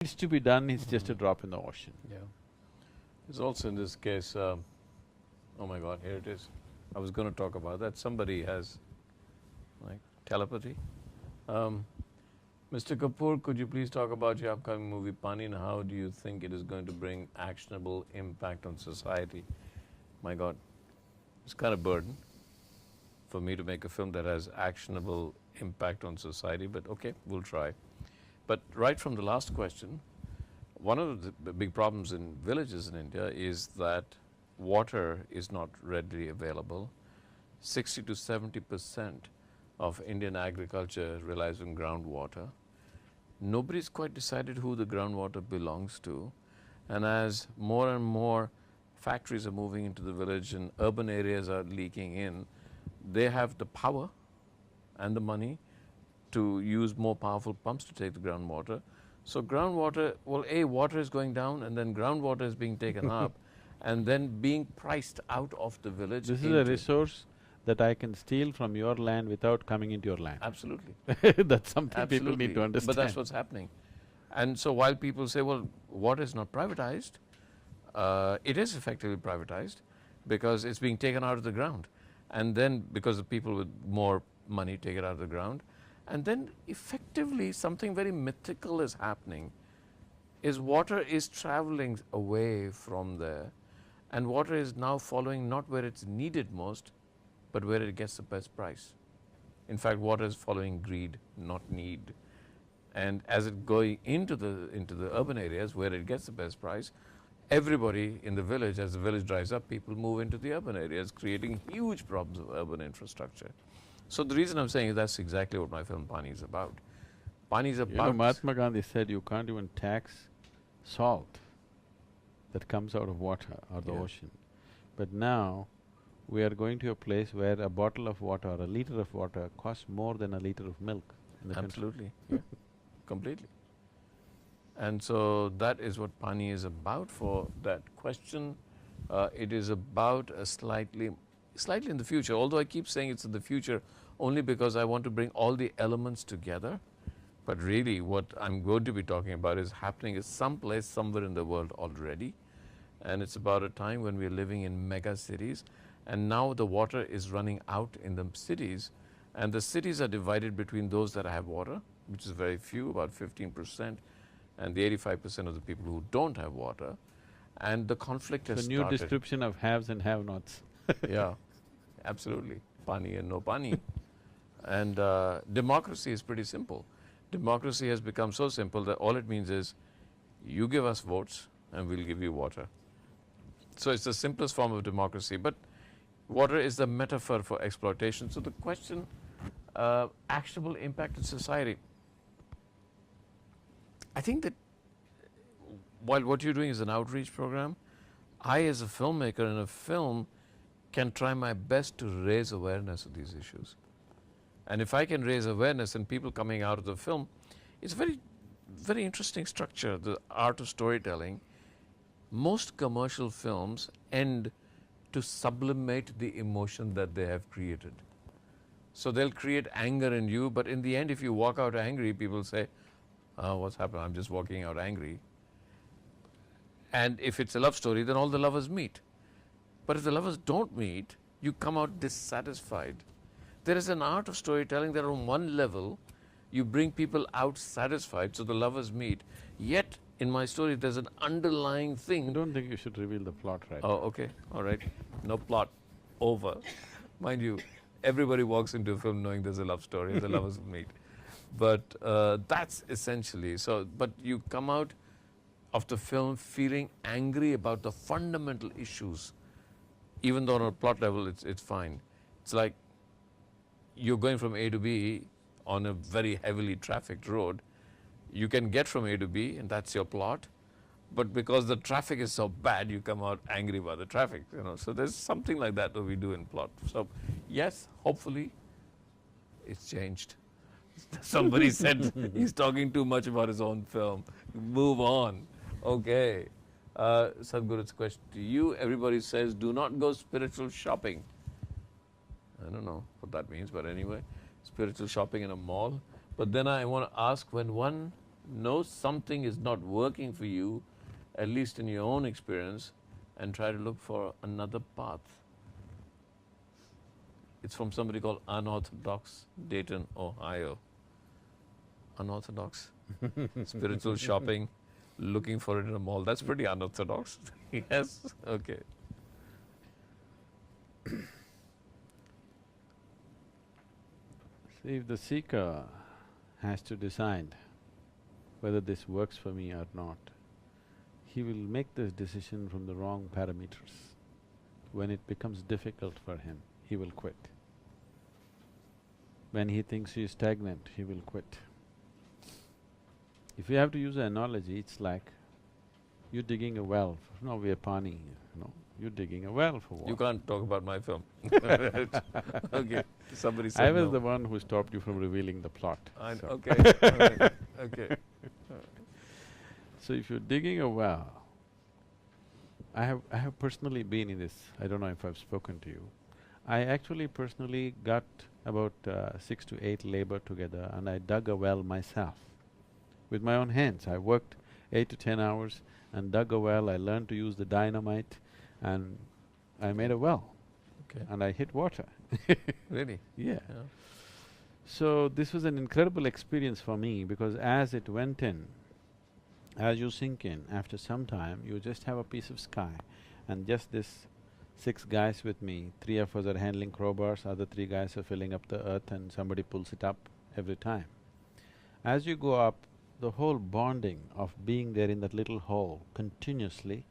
is to be done is just a drop in the ocean. Yeah. It's also in this case, oh my God, here it is. I was going to talk about that. Somebody has like telepathy. Mr. Kapoor, could you please talk about your upcoming movie Pani and how do you think it is going to bring actionable impact on society? My God, it's kind of a burden for me to make a film that has actionable impact on society, but okay, we'll try. But right from the last question, one of the big problems in villages in India is that water is not readily available. 60 to 70% of Indian agriculture relies on groundwater. Nobody's quite decided who the groundwater belongs to, and as more and more factories are moving into the village and urban areas are leaking in, they have the power and the money to use more powerful pumps to take the groundwater. So groundwater, well, water is going down and then groundwater is being taken up and then being priced out of the village. This is a resource that I can steal from your land without coming into your land. Absolutely. That's something Absolutely. people need to understand. But that's what's happening. And so while people say, well, water is not privatized, it is effectively privatized because it's being taken out of the ground. And then because the people with more money take it out of the ground. And then effectively something very mythical is happening, is water is traveling away from there and water is now following not where it's needed most, but where it gets the best price. In fact, water is following greed, not need. And as it going into the urban areas where it gets the best price, everybody in the village, as the village dries up, people move into the urban areas, creating huge problems of urban infrastructure. So the reason I'm saying is that's exactly what my film Pani is about. Pani is about… You know, Mahatma Gandhi said you can't even tax salt that comes out of water or the ocean. But now, we are going to a place where a bottle of water or a liter of water costs more than a liter of milk in the Absolutely, yeah, completely. And so that is what Pani is about for that question. It is about a slightly in the future, although I keep saying it's in the future only because I want to bring all the elements together. But really what I'm going to be talking about is happening is someplace, somewhere in the world already. And it's about a time when we're living in mega cities and now the water is running out in the cities and the cities are divided between those that have water, which is very few, about 15%, and the 85% of the people who don't have water, and the conflict has started. The new description of haves and have-nots. Yeah, absolutely. Pani and no pani. And democracy is pretty simple. Democracy has become so simple that all it means is you give us votes and we'll give you water. So it's the simplest form of democracy, but water is the metaphor for exploitation. So the question, actionable impact on society. I think that while what you're doing is an outreach program, I as a filmmaker in a film can try my best to raise awareness of these issues. And if I can raise awareness and people coming out of the film, it's very, very interesting structure, the art of storytelling. Most commercial films end to sublimate the emotion that they have created. So they'll create anger in you, but in the end if you walk out angry, people say, oh, what's happened? I'm just walking out angry. And if it's a love story, then all the lovers meet. But if the lovers don't meet, you come out dissatisfied. There is an art of storytelling that on one level, you bring people out satisfied, so the lovers meet. Yet, in my story, there's an underlying thing. I don't think you should reveal the plot right now. Oh, okay, all right. No plot. Over. Mind you, everybody walks into a film knowing there's a love story and the lovers meet. But that's essentially, so, but you come out of the film feeling angry about the fundamental issues, even though on a plot level it's fine. It's like you're going from A to B on a very heavily trafficked road. You can get from A to B and that's your plot, but because the traffic is so bad, you come out angry about the traffic, you know. So there's something like that we do in plot. So yes, hopefully it's changed. Somebody said he's talking too much about his own film. Move on. Okay. Sadhguru's question to you. Everybody says, do not go spiritual shopping. I don't know what that means, but anyway, spiritual shopping in a mall. But then I want to ask, when one know something is not working for you, at least in your own experience, and try to look for another path. It's from somebody called Unorthodox, Dayton, Ohio. Unorthodox. Spiritual shopping, looking for it in a mall. That's pretty unorthodox. Yes, okay. See, if the seeker has to decide whether this works for me or not, he will make this decision from the wrong parameters. When it becomes difficult for him, he will quit. When he thinks he is stagnant, he will quit. If you have to use an analogy, it's like you're digging a well. No, we are pani, you're digging a well for water. You can't talk about my film. Okay, somebody said I was no. the one who stopped you from revealing the plot. So. Okay, all right, okay. So if you're digging a well, I have personally been in this, I don't know if I've spoken to you. I actually personally got about 6 to 8 labor together and I dug a well myself with my own hands. I worked 8 to 10 hours and dug a well. I learned to use the dynamite and I made a well. Okay. And I hit water. Really? Yeah. Yeah. So this was an incredible experience for me because as it went in, as you sink in, after some time you just have a piece of sky and just this 6 guys with me, 3 of us are handling crowbars, other 3 guys are filling up the earth and somebody pulls it up every time. As you go up, the whole bonding of being there in that little hole continuously,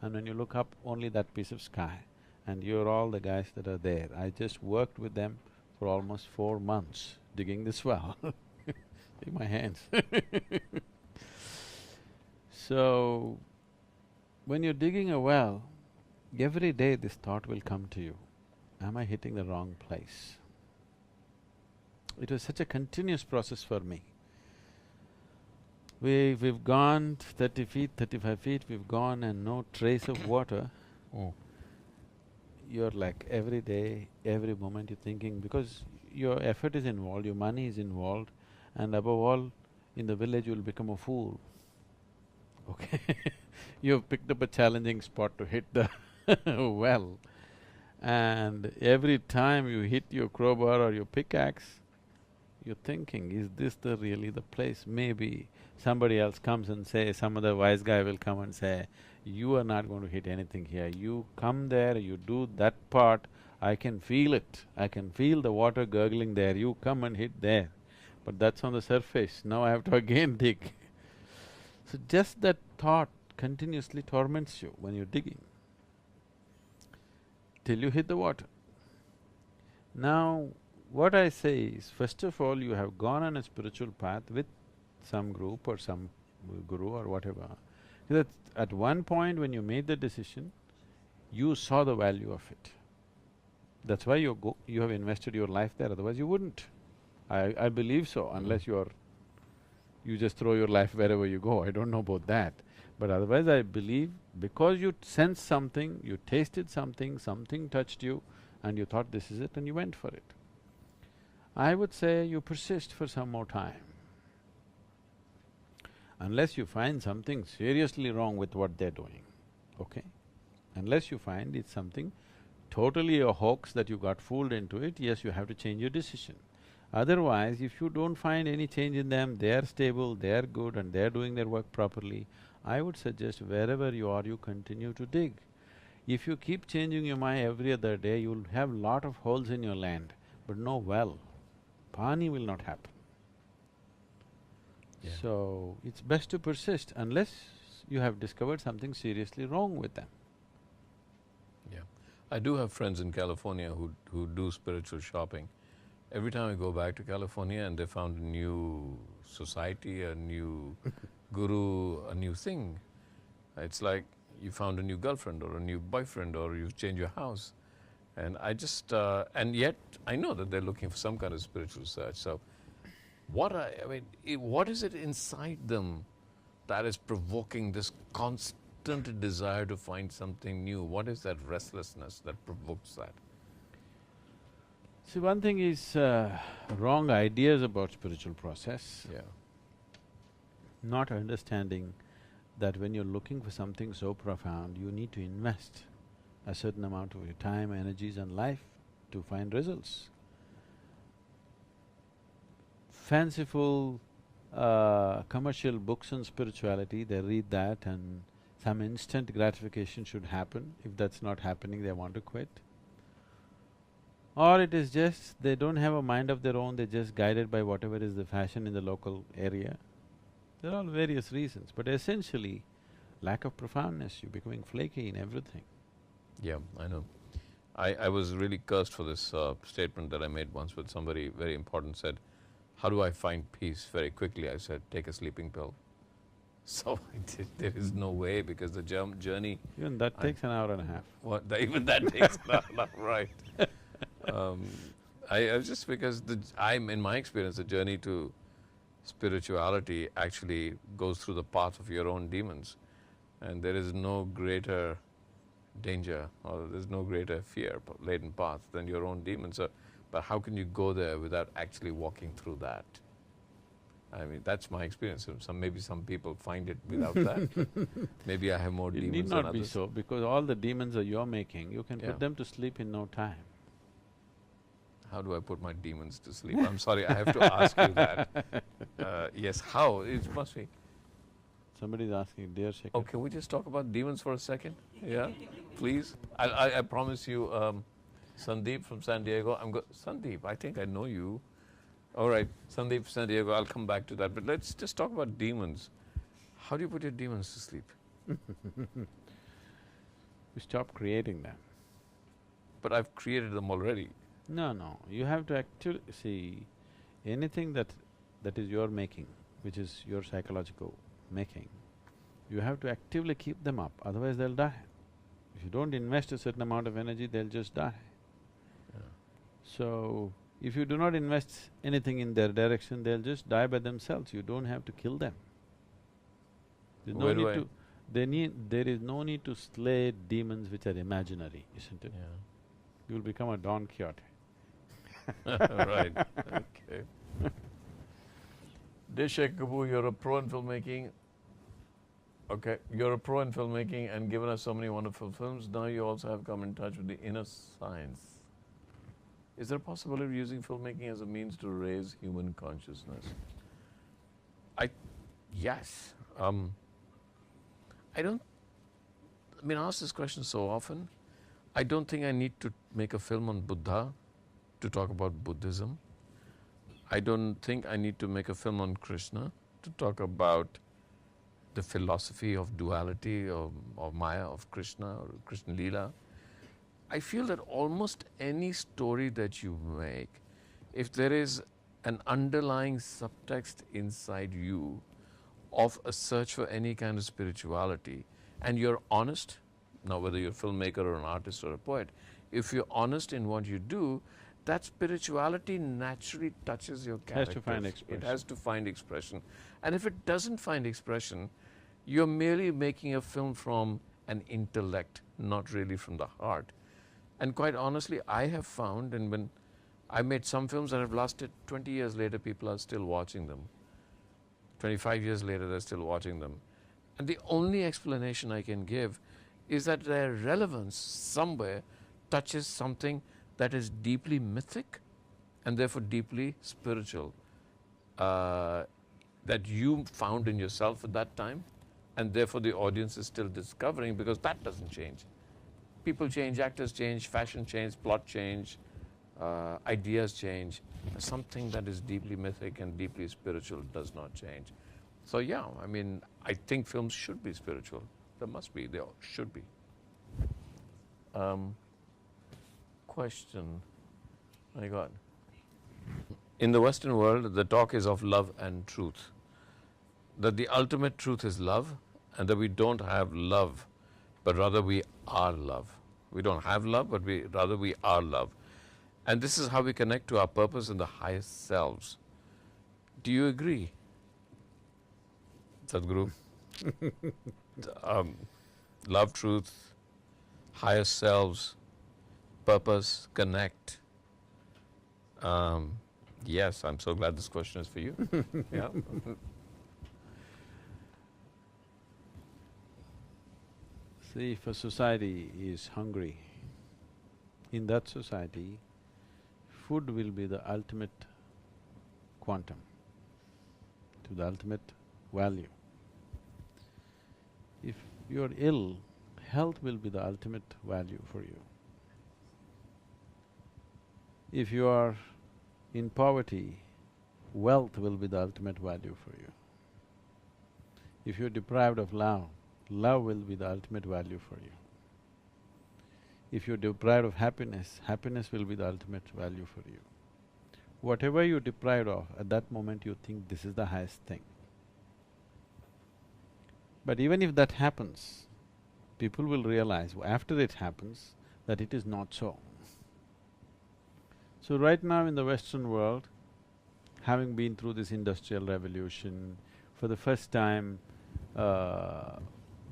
and when you look up, only that piece of sky, and you're all the guys that are there. I just worked with them for almost 4 months digging this well. See my hands. So, when you're digging a well, every day this thought will come to you, am I hitting the wrong place? It was such a continuous process for me. We've gone 30 feet, 35 feet, we've gone and no trace of water. You're like every day, every moment you're thinking, because your effort is involved, your money is involved, and above all, in the village you'll become a fool, okay? You've picked up a challenging spot to hit the well, and every time you hit your crowbar or your pickaxe, you're thinking, is this really the place? Maybe somebody else comes and say, some other wise guy will come and say, you are not going to hit anything here. You come there, you do that part, I can feel it. I can feel the water gurgling there, you come and hit there. But that's on the surface, now I have to again dig. So just that thought continuously torments you when you're digging, till you hit the water. Now, what I say is, first of all, you have gone on a spiritual path with some group or some guru or whatever. That at one point when you made the decision, you saw the value of it. That's why you have invested your life there, otherwise you wouldn't. I believe so, unless you just throw your life wherever you go, I don't know about that. But otherwise I believe because you sensed something, you tasted something, something touched you and you thought this is it and you went for it. I would say you persist for some more time. Unless you find something seriously wrong with what they're doing, okay? Unless you find it's something totally a hoax that you got fooled into it, yes, you have to change your decision. Otherwise, if you don't find any change in them, they're stable, they're good and they're doing their work properly, I would suggest wherever you are, you continue to dig. If you keep changing your mind every other day, you'll have lot of holes in your land, but no well. Pani will not happen. Yeah. So, it's best to persist unless you have discovered something seriously wrong with them. Yeah. I do have friends in California who do spiritual shopping. Every time I go back to California and they found a new society, a new guru, a new thing, it's like you found a new girlfriend or a new boyfriend or you've changed your house. And I just… and yet I know that they're looking for some kind of spiritual search. So what what is it inside them that is provoking this constant desire to find something new? What is that restlessness that provokes that? See, one thing is wrong ideas about spiritual process. Yeah. not understanding that when you're looking for something so profound, you need to invest a certain amount of your time, energies and life to find results. Fanciful commercial books on spirituality, they read that and some instant gratification should happen. If that's not happening, they want to quit. Or it is just they don't have a mind of their own, they're just guided by whatever is the fashion in the local area. There are all various reasons, but essentially, lack of profoundness, you're becoming flaky in everything. Yeah, I know. I was really cursed for this statement that I made once with somebody very important. Said, how do I find peace? Very quickly I said, take a sleeping pill. So I did. There is no way, because the journey… Even that takes an hour and a half. What? Even that takes an hour and a half, right. I was just because in my experience, the journey to spirituality actually goes through the path of your own demons, and there is no greater danger or there's no greater fear laden path than your own demons. So, but how can you go there without actually walking through that? I mean, that's my experience. Maybe some people find it without that. Maybe I have more demons than others. It need not be so, because all the demons that you're making, you can Yeah. put them to sleep in no time. How do I put my demons to sleep? I'm sorry, I have to ask you that. Yes, how? It must be… Somebody's asking, dear Shekhar… Oh, can we just talk about demons for a second? Yeah, please. I promise you, Sandeep from San Diego. Sandeep, I think I know you. All right, Sandeep, San Diego. I'll come back to that. But let's just talk about demons. How do you put your demons to sleep? You stop creating them. But I've created them already. No, you have to actually… see, anything that is your making, which is your psychological making, you have to actively keep them up, otherwise they'll die. If you don't invest a certain amount of energy, they'll just die. Yeah. So, if you do not invest anything in their direction, they'll just die by themselves, you don't have to kill them. There's no need to… there is no need to slay demons which are imaginary, isn't it? Yeah. You'll become a Don Quixote. Right, okay. Dear Shekhar Kapoor, you're a pro in filmmaking. Okay, you're a pro in filmmaking and given us so many wonderful films. Now you also have come in touch with the inner science. Is there a possibility of using filmmaking as a means to raise human consciousness? Yes. I ask this question so often. I don't think I need to make a film on Buddha to talk about Buddhism. I don't think I need to make a film on Krishna to talk about the philosophy of duality or Maya, of Krishna or Krishna Leela. I feel that almost any story that you make, if there is an underlying subtext inside you of a search for any kind of spirituality, and you're honest, now whether you're a filmmaker or an artist or a poet, if you're honest in what you do, that spirituality naturally touches your character. Has to find expression. It has to find expression. And if it doesn't find expression, you're merely making a film from an intellect, not really from the heart. And quite honestly, I have found, and when I made some films that have lasted 20 years later, people are still watching them. 25 years later, they're still watching them. And the only explanation I can give is that their relevance somewhere touches something that is deeply mythic and therefore deeply spiritual, that you found in yourself at that time, and therefore the audience is still discovering, because that doesn't change. People change, actors change, fashion change, plot change, ideas change. Something that is deeply mythic and deeply spiritual does not change. So yeah, I think films should be spiritual. There must be, they should be. Question, my God. In the Western world, the talk is of love and truth. That the ultimate truth is love, and that we don't have love, but rather we are love. We don't have love, but rather we are love. And this is how we connect to our purpose and the highest selves. Do you agree, Sadhguru? Love, truth, highest selves, purpose, connect. Yes, I'm so glad this question is for you. Yeah. See, if a society is hungry, in that society, food will be the ultimate quantum, to the ultimate value. If you're ill, health will be the ultimate value for you. If you are in poverty, wealth will be the ultimate value for you. If you're deprived of love, love will be the ultimate value for you. If you're deprived of happiness, happiness will be the ultimate value for you. Whatever you're deprived of, at that moment you think this is the highest thing. But even if that happens, people will realize after it happens that it is not so. So right now in the Western world, having been through this industrial revolution, for the first time,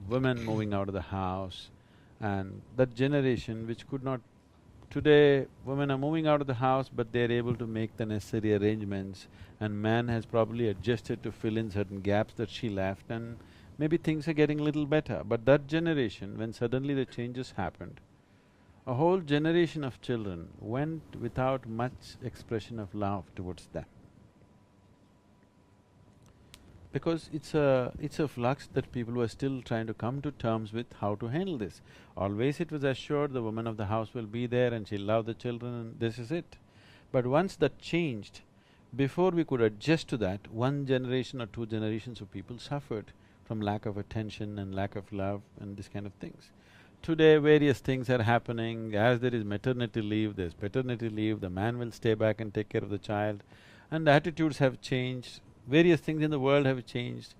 women moving out of the house, and that generation which could not… Today, women are moving out of the house, but they're able to make the necessary arrangements, and man has probably adjusted to fill in certain gaps that she left, and maybe things are getting a little better. But that generation, when suddenly the changes happened, a whole generation of children went without much expression of love towards them. Because it's a flux that people were still trying to come to terms with how to handle this. Always it was assured the woman of the house will be there and she'll love the children and this is it. But once that changed, before we could adjust to that, one generation or two generations of people suffered from lack of attention and lack of love and this kind of things. Today various things are happening, as there is maternity leave, there's paternity leave, the man will stay back and take care of the child, and attitudes have changed. Various things in the world have changed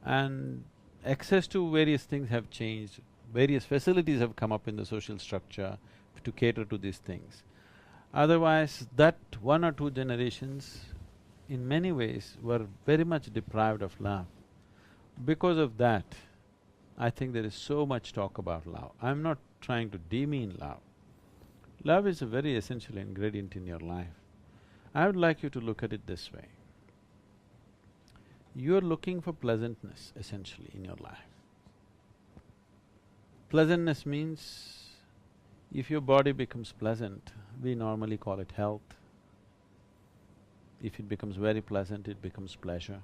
and access to various things have changed. Various facilities have come up in the social structure to cater to these things. Otherwise, that one or two generations in many ways were very much deprived of love. Because of that, I think there is so much talk about love. I'm not trying to demean love. Love is a very essential ingredient in your life. I would like you to look at it this way. You're looking for pleasantness essentially in your life. Pleasantness means if your body becomes pleasant, we normally call it health. If it becomes very pleasant, it becomes pleasure.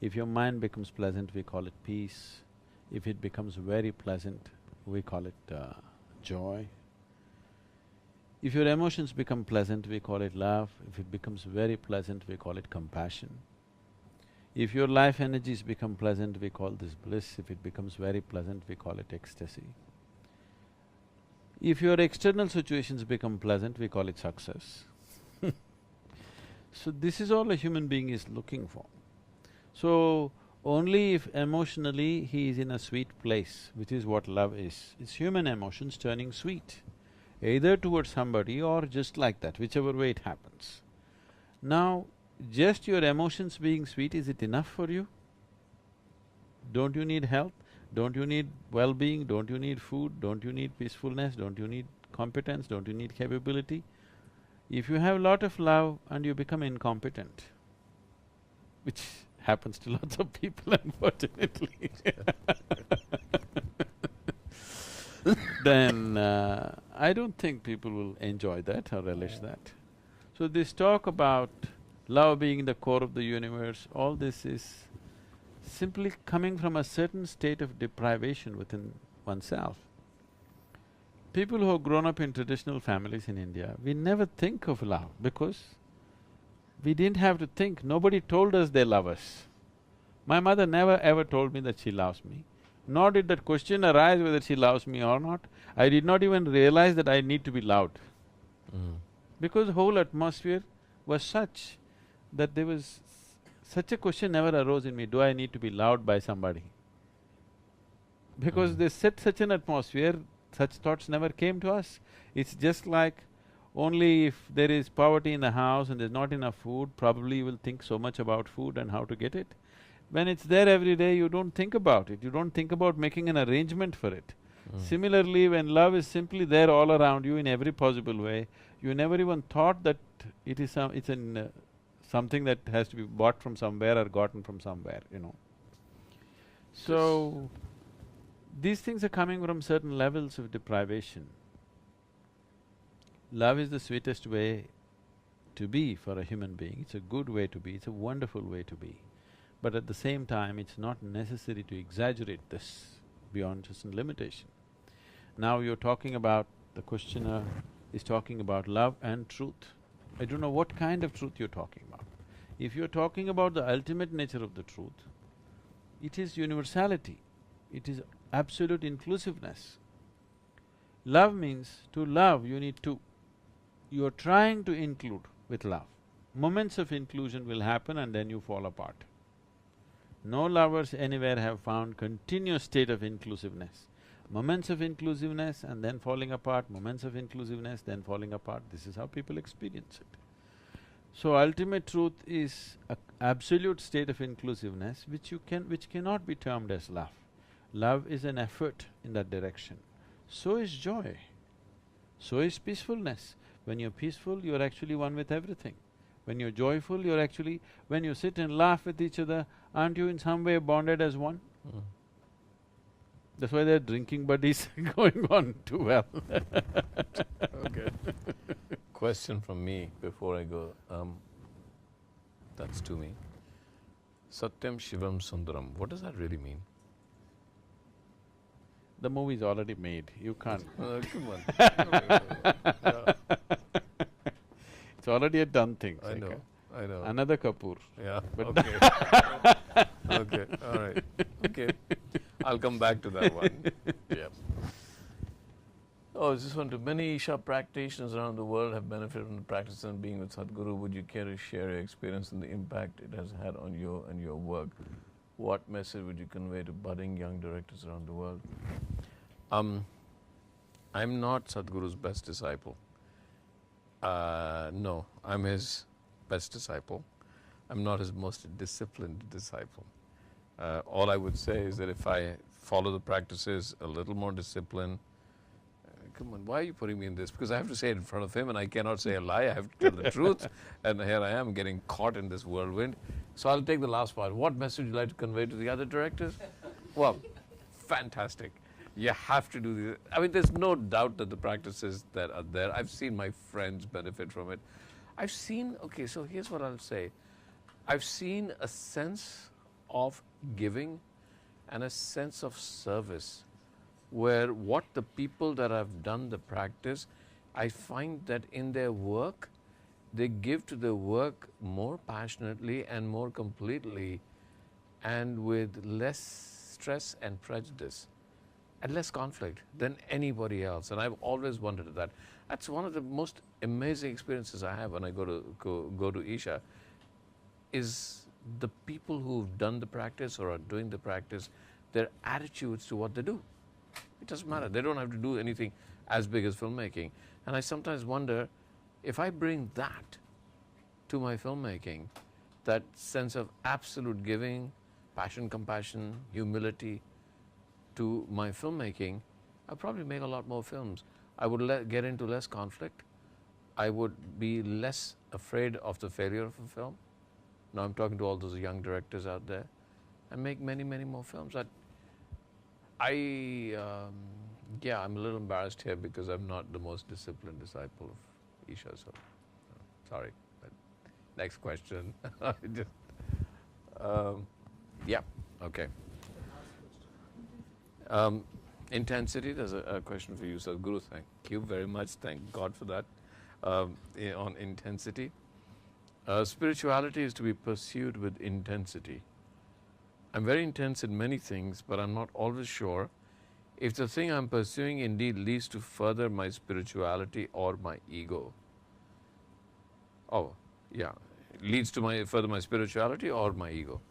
If your mind becomes pleasant, we call it peace. If it becomes very pleasant, we call it joy. If your emotions become pleasant, we call it love. If it becomes very pleasant, we call it compassion. If your life energies become pleasant, we call this bliss. If it becomes very pleasant, we call it ecstasy. If your external situations become pleasant, we call it success. So this is all a human being is looking for. So only if emotionally he is in a sweet place, which is what love is. It's human emotions turning sweet, either towards somebody or just like that, whichever way it happens. Now, just your emotions being sweet, is it enough for you? Don't you need health? Don't you need well-being? Don't you need food? Don't you need peacefulness? Don't you need competence? Don't you need capability? If you have a lot of love and you become incompetent, which happens to lots of people unfortunately then I don't think people will enjoy that or relish that. So this talk about love being the core of the universe, all this is simply coming from a certain state of deprivation within oneself. People who have grown up in traditional families in India, we never think of love because we didn't have to think, nobody told us they love us. My mother never ever told me that she loves me, nor did that question arise whether she loves me or not. I did not even realize that I need to be loved. Because the whole atmosphere was such that there was… such a question never arose in me, do I need to be loved by somebody? Because they set such an atmosphere, such thoughts never came to us. It's just like only if there is poverty in the house and there's not enough food, probably you will think so much about food and how to get it. When it's there every day, you don't think about it, you don't think about making an arrangement for it. Similarly, when love is simply there all around you in every possible way, you never even thought that it is something that has to be bought from somewhere or gotten from somewhere, you know. So, These things are coming from certain levels of deprivation. Love is the sweetest way to be for a human being, it's a good way to be, it's a wonderful way to be. But at the same time, it's not necessary to exaggerate this beyond just a limitation. Now you're talking about… the questioner is talking about love and truth. I don't know what kind of truth you're talking about. If you're talking about the ultimate nature of the truth, it is universality, it is absolute inclusiveness. Love means, to love you need to… you're trying to include with love. Moments of inclusion will happen and then you fall apart. No lovers anywhere have found continuous state of inclusiveness. Moments of inclusiveness and then falling apart, moments of inclusiveness, then falling apart, this is how people experience it. So ultimate truth is a absolute state of inclusiveness which cannot be termed as love. Love is an effort in that direction. So is joy, so is peacefulness. When you're peaceful, you're actually one with everything. When you're joyful, you're actually… when you sit and laugh with each other, aren't you in some way bonded as one? That's why they're drinking buddies going on too well. Okay. Question from me before I go. That's to me. Satyam Shivam Sundaram. What does that really mean? The movie's already made, you can't… Come on. It's already a done thing, I know, Shekhar. I know. Another Kapoor. Yeah, But okay. Okay, all right. Okay. I'll come back to that one. Yeah. Oh, this one too. Many Isha practitioners around the world have benefited from the practice and being with Sadhguru. Would you care to share your experience and the impact it has had on you and your work? What message would you convey to budding young directors around the world? I'm not Sadhguru's best disciple. No, I'm his best disciple. I'm not his most disciplined disciple. All I would say is that if I follow the practices a little more disciplined… come on, why are you putting me in this? Because I have to say it in front of him and I cannot say a lie, I have to tell the truth. And here I am getting caught in this whirlwind. So I'll take the last part. What message would you like to convey to the other directors? Well, fantastic. You have to do this. I mean, there's no doubt that the practices that are there, I've seen my friends benefit from it. I've seen… okay, so here's what I'll say. I've seen a sense of giving and a sense of service where what the people that have done the practice, I find that in their work, they give to the work more passionately and more completely and with less stress and prejudice and less conflict than anybody else. And I've always wondered at that. That's one of the most amazing experiences I have when I go to Isha, is the people who've done the practice or are doing the practice, their attitudes to what they do. It doesn't matter. They don't have to do anything as big as filmmaking. And I sometimes wonder, if I bring that to my filmmaking, that sense of absolute giving, passion, compassion, humility to my filmmaking, I'll probably make a lot more films. I would get into less conflict. I would be less afraid of the failure of a film. Now I'm talking to all those young directors out there, and make many, many more films. Yeah, I'm a little embarrassed here because I'm not the most disciplined disciple of Isha, so sorry. But next question. Yeah, okay. Intensity, there's a question for you, Sadhguru. Thank you very much. Thank God for that. On intensity. Spirituality is to be pursued with intensity. I'm very intense in many things, but I'm not always sure if the thing I'm pursuing indeed leads to further my spirituality or my ego. Oh, yeah, leads to further my spirituality or my ego.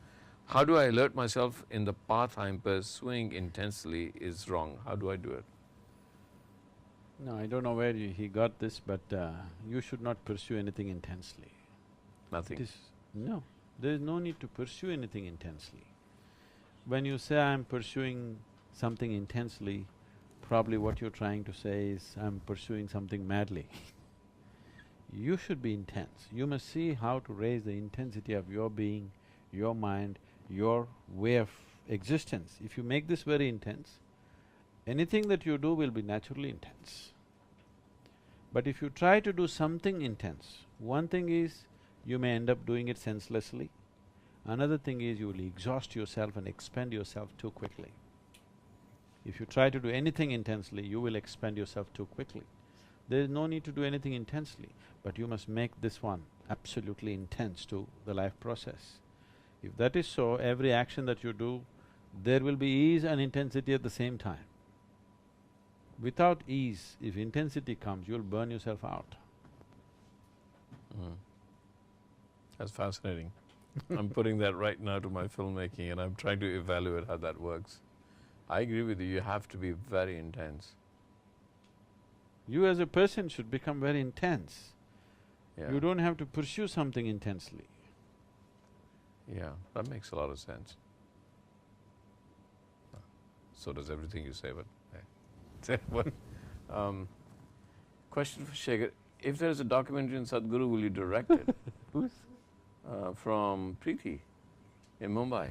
How do I alert myself in the path I'm pursuing intensely is wrong? How do I do it? No, I don't know where he got this, but you should not pursue anything intensely. Nothing. No, there is no need to pursue anything intensely. When you say I'm pursuing something intensely, probably what you're trying to say is I'm pursuing something madly. You should be intense. You must see how to raise the intensity of your being, your mind, your way of existence. If you make this very intense, anything that you do will be naturally intense. But if you try to do something intense, one thing is you may end up doing it senselessly, another thing is you will exhaust yourself and expend yourself too quickly. If you try to do anything intensely, you will expend yourself too quickly. There is no need to do anything intensely, but you must make this one absolutely intense to the life process. If that is so, every action that you do, there will be ease and intensity at the same time. Without ease, if intensity comes, you'll burn yourself out. That's fascinating. I'm putting that right now to my filmmaking and I'm trying to evaluate how that works. I agree with you, you have to be very intense. You as a person should become very intense. Yeah. You don't have to pursue something intensely. Yeah, that makes a lot of sense. So does everything you say, but what? Question for Shekhar. If there is a documentary on Sadhguru, will you direct it? Who's? From Preeti in Mumbai.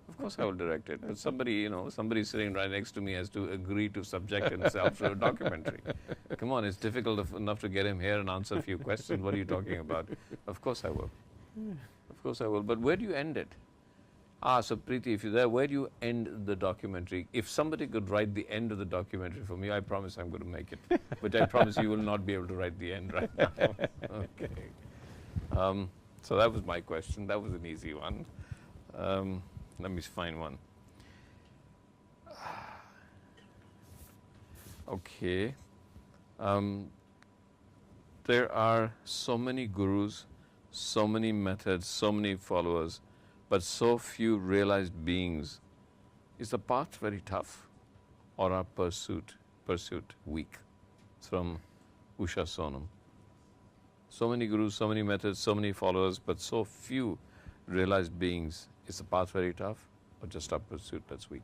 Of course I will direct it, but somebody sitting right next to me has to agree to subject himself to a documentary. Come on, it's difficult enough to get him here and answer a few questions. What are you talking about? Of course I will. Of course I will. But where do you end it? So Preeti, if you're there, where do you end the documentary? If somebody could write the end of the documentary for me, I promise I'm going to make it. But I promise you will not be able to write the end right now. Okay. So that was my question. That was an easy one. Let me find one. Okay. There are so many gurus, so many methods, so many followers, but so few realized beings. Is the path very tough or our pursuit weak? It's from Usha Sonam. So many gurus, so many methods, so many followers, but so few realized beings. Is the path very tough or just our pursuit that's weak?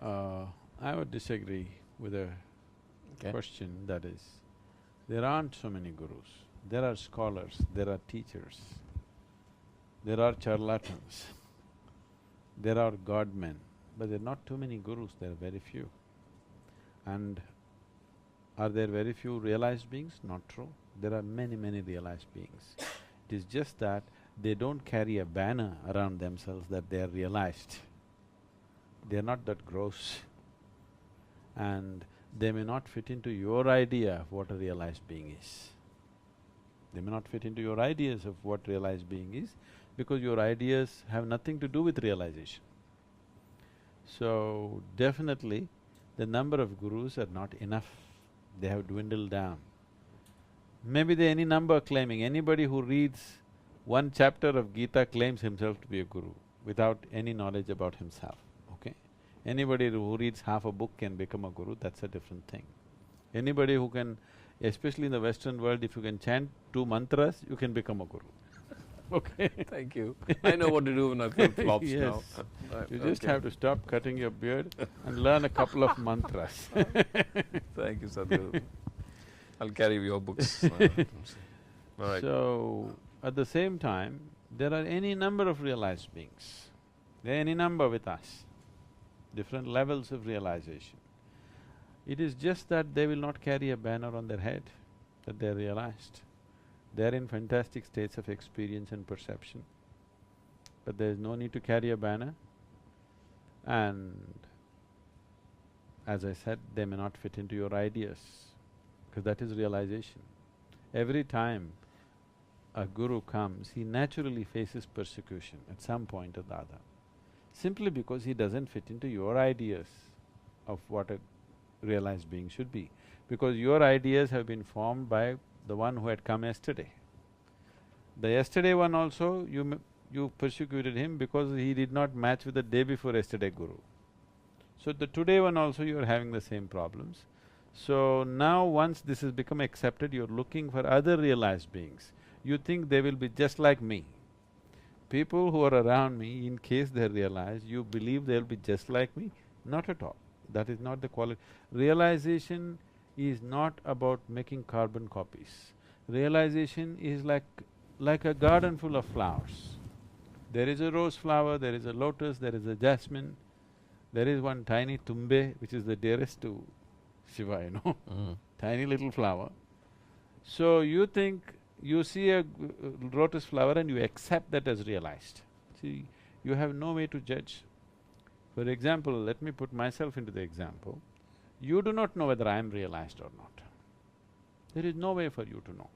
I would disagree with a question that is, there aren't so many gurus. There are scholars, there are teachers, there are charlatans, there are godmen, but there are not too many gurus, there are very few. And are there very few realized beings? Not true. There are many, many realized beings. It is just that they don't carry a banner around themselves that they are realized. They are not that gross. And they may not fit into your idea of what a realized being is. They may not fit into your ideas of what realized being is, because your ideas have nothing to do with realization. So, definitely, the number of gurus are not enough. They have dwindled down. Maybe there are any number claiming, anybody who reads one chapter of Gita claims himself to be a guru without any knowledge about himself, okay? Anybody who reads half a book can become a guru, that's a different thing. Anybody who can, especially in the Western world, if you can chant 2 mantras, you can become a guru, okay? Thank you. I know what to do when I feel flops Yes. now. Right, You just have to stop cutting your beard and learn a couple of mantras. Thank you, Sadhguru. I'll carry your books. All right. So, at the same time, there are any number of realized beings. There are any number with us, different levels of realization. It is just that they will not carry a banner on their head that they're realized. They're in fantastic states of experience and perception, but there is no need to carry a banner. And as I said, they may not fit into your ideas, because that is realization. Every time a guru comes, he naturally faces persecution at some point or the other, simply because he doesn't fit into your ideas of what a realized being should be, because your ideas have been formed by the one who had come yesterday. The yesterday one also, you persecuted him because he did not match with the day before yesterday guru. So the today one also you are having the same problems. So now once this has become accepted, you're looking for other realized beings. You think they will be just like me. People who are around me, in case they're realized, you believe they'll be just like me? Not at all. That is not the quality. Realization is not about making carbon copies. Realization is like like a garden full of flowers. There is a rose flower, there is a lotus, there is a jasmine, there is one tiny tumbe, which is the dearest to Shiva, tiny little flower. So you think, you see a lotus flower and you accept that as realized. See, you have no way to judge. For example, let me put myself into the example. You do not know whether I am realized or not. There is no way for you to know.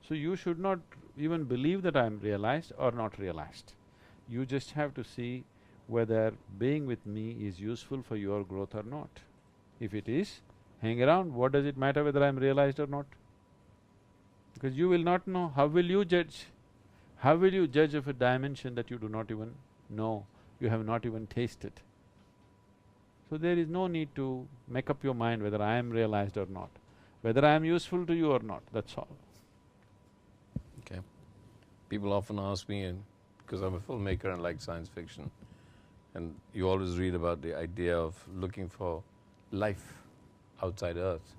So you should not even believe that I am realized or not realized. You just have to see whether being with me is useful for your growth or not. If it is, hang around, what does it matter whether I am realized or not? Because you will not know, how will you judge? How will you judge of a dimension that you do not even know, you have not even tasted? So there is no need to make up your mind whether I am realized or not, whether I am useful to you or not, that's all. Okay. People often ask me, and because I'm a filmmaker and like science fiction, and you always read about the idea of looking for life outside Earth.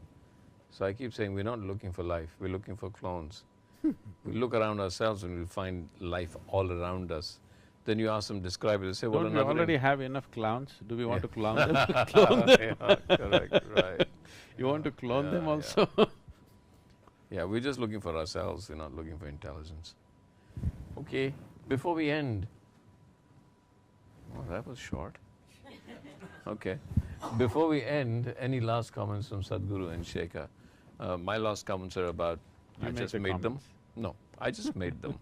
So I keep saying, we're not looking for life, we're looking for clones. We look around ourselves and we'll find life all around us. Then you ask them, describe it, they say, well, Don't we already have enough clowns? Do we want to clone them? Clone them. Yeah, correct, right. You want to clone them also? Yeah, we're just looking for ourselves, we're not looking for intelligence. Okay, before we end… Oh, that was short. Okay. Before we end, any last comments from Sadhguru and Shekhar? My last comments are about… I just made them. No, I just made them.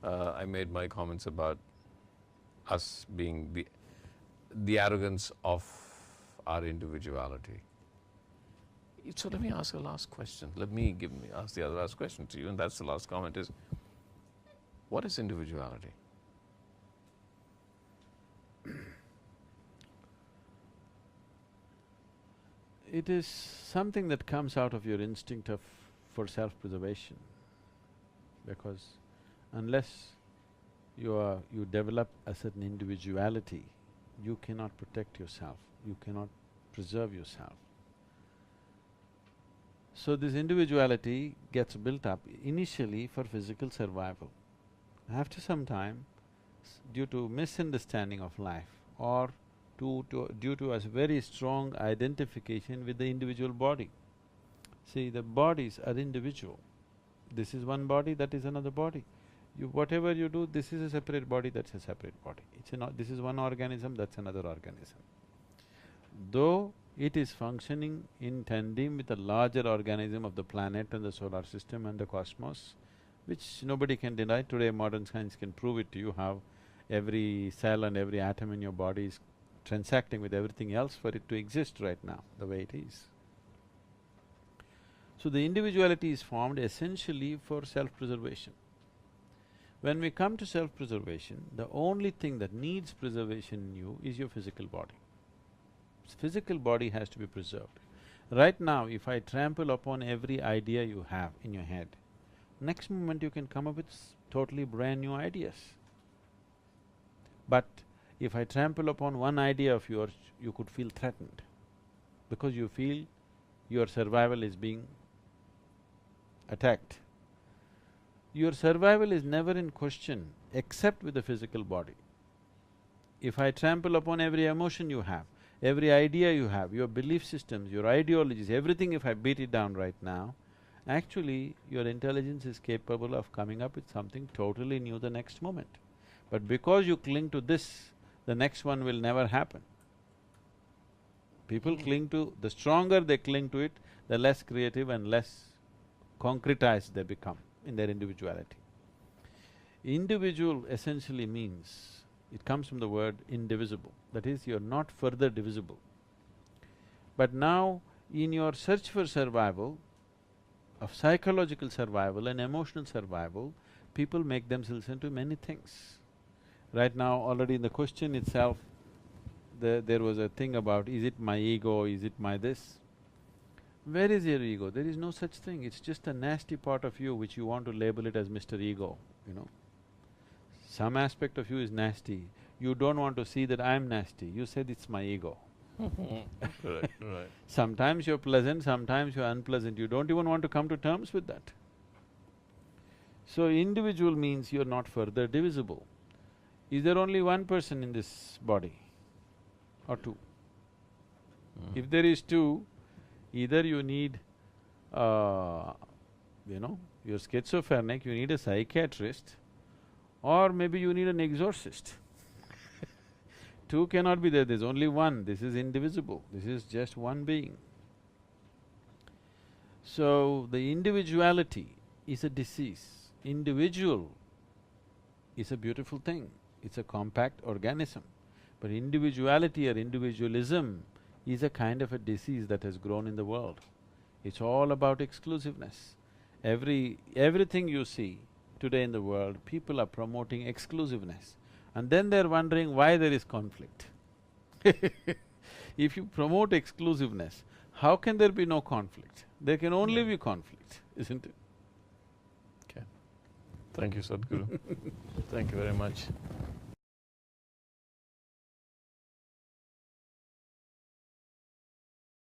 I made my comments about us being the arrogance of our individuality. So let me ask a last question. Let me ask the last question to you, and that's the last comment is, what is individuality? It is something that comes out of your instinct for self-preservation, because unless you develop a certain individuality, you cannot protect yourself, you cannot preserve yourself. So this individuality gets built up initially for physical survival. After some time, due to misunderstanding of life or due to a very strong identification with the individual body. See, the bodies are individual. This is one body, that is another body. Whatever you do, this is a separate body, that's a separate body. This is one organism, that's another organism. Though it is functioning in tandem with a larger organism of the planet and the solar system and the cosmos, which nobody can deny. Today modern science can prove it to you how every cell and every atom in your body is transacting with everything else for it to exist right now, the way it is. So the individuality is formed essentially for self-preservation. When we come to self-preservation, the only thing that needs preservation in you is your physical body. Physical body has to be preserved. Right now, if I trample upon every idea you have in your head, next moment you can come up with totally brand new ideas. But if I trample upon one idea of yours, you could feel threatened, because you feel your survival is being attacked. Your survival is never in question except with the physical body. If I trample upon every emotion you have, every idea you have, your belief systems, your ideologies, everything, if I beat it down right now, actually your intelligence is capable of coming up with something totally new the next moment. But because you cling to this, the next one will never happen. People cling to… the stronger they cling to it, the less creative and less concretized they become in their individuality. Individual essentially means, it comes from the word indivisible, that is, you're not further divisible. But now, in your search for survival, of psychological survival and emotional survival, people make themselves into many things. Right now, already in the question itself, there was a thing about, is it my ego, is it my this? Where is your ego? There is no such thing, it's just a nasty part of you which you want to label it as Mr. Ego, Some aspect of you is nasty, you don't want to see that I'm nasty, you said it's my ego. Right. Sometimes you're pleasant, sometimes you're unpleasant, you don't even want to come to terms with that. So individual means you're not further divisible. Is there only one person in this body or two? If there is two, either you need, you're schizophrenic, you need a psychiatrist, or maybe you need an exorcist. Two cannot be there, there's only one, this is indivisible, this is just one being. So, the individuality is a disease. Individual is a beautiful thing, it's a compact organism. But individuality or individualism is a kind of a disease that has grown in the world. It's all about exclusiveness. Everything you see today in the world, people are promoting exclusiveness. And then they're wondering why there is conflict. If you promote exclusiveness, how can there be no conflict? There can only be conflict, isn't it? Okay. Thank you, Sadhguru. Thank you very much.